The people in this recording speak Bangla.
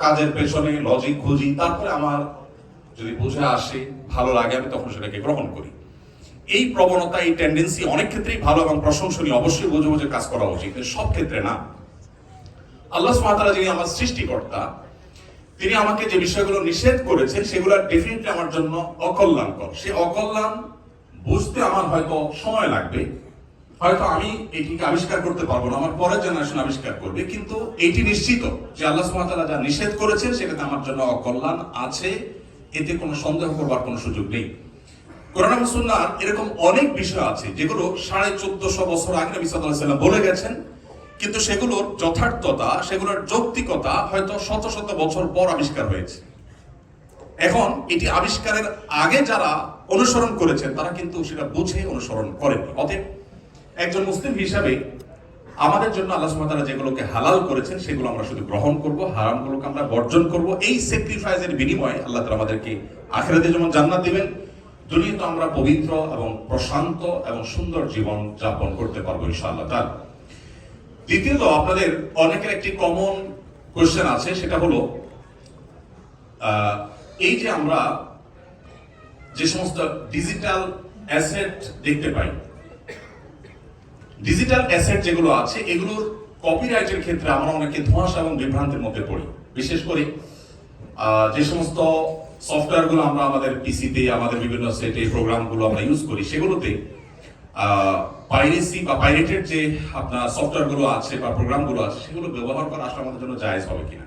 কাজের পেছনে লজিক খুঁজি, তারপরে আমার যদি বুঝে আসে, ভালো লাগে, আমি তখন সেটাকে গ্রহণ করি। এই প্রবণতা, এই টেন্ডেন্সি অনেক ক্ষেত্রেই ভালো এবং প্রশংসনীয়, অবশ্যই বুঝে বুঝে কাজ করা উচিত, কিন্তু সব ক্ষেত্রে না। আল্লাহ সুবহানাহু ওয়া তাআলা যিনি আমার সৃষ্টিকর্তা, তিনি আমাকে যে বিষয়গুলো নিষেধ করেছেন সেগুলো ডেফিনেটলি আমার জন্য অকল্যাণকর। সে অকল্যাণ বুঝতে আমার হয়তো সময় লাগবে, হয়তো আমি এটিকে আবিষ্কার করতে পারবো না, আমার পরের জেনারেশন আবিষ্কার করবে, কিন্তু এটি নিশ্চিত যে আল্লাহ সুবহানাহু ওয়া তাআলা যা নিষেধ করেছেন সেটাতে আমার জন্য অকল্যাণ আছে, এতে কোনো সন্দেহ করবার কোনো সুযোগ নেই। কোরআন এবং সুন্নাহর এরকম অনেক বিষয় আছে যেগুলো 1450 বছর আগে নবী সাল্লাল্লাহু আলাইহি ওয়াসাল্লাম বলে গেছেন, কিন্তু সেগুলোর যথার্থতা, সেগুলোর যৌক্তিকতা হয়তো শত শত বছর পর আবিষ্কার হয়েছে। এখন এটি আবিষ্কারের আগে যারা অনুসরণ করেছেন তারা কিন্তু সেটা বুঝে অনুসরণ করেননি। অতএব একজন মুসলিম হিসাবে আমাদের জন্য আল্লাহ সুবহানাহু ওয়া তাআলা যেগুলোকে হালাল করেছেন সেগুলো আমরা শুধু গ্রহণ করব, হারামগুলোকে আমরা বর্জন করব। এই স্যাক্রিফাইসের বিনিময়ে আল্লাহ তাআলা আমাদেরকে আখিরাতে যেমন জান্নাত দিবেন, দুনিয়াতে আমরা পবিত্র এবং প্রশান্ত এবং সুন্দর জীবন যাপন করতে পারবো ইনশাআল্লাহ তাআলা। দ্বিতীয়ত, আপনাদের অনেকের একটি কমন কোশ্চেন আছে, সেটা হলো এই যে আমরা যে সমস্ত ডিজিটাল অ্যাসেট দেখতে পাই, ডিজিটাল অ্যাসেট যেগুলো আছে এগুলোর কপিরাইটের ক্ষেত্রে আমরা অনেকে ধোঁয়াশা এবং বিভ্রান্তির মধ্যে পড়ি। বিশেষ করে যে সমস্ত সফটওয়্যারগুলো আমরা আমাদের পিসিতে, আমাদের বিভিন্ন সেটে প্রোগ্রামগুলো আমরা ইউজ করি, সেগুলোতে পাইরেসি বা পাইরেটেড যে আপনার সফটওয়্যারগুলো আছে বা প্রোগ্রামগুলো আছে সেগুলো ব্যবহার করা আসলে আমাদের জন্য জায়েজ হবে কিনা।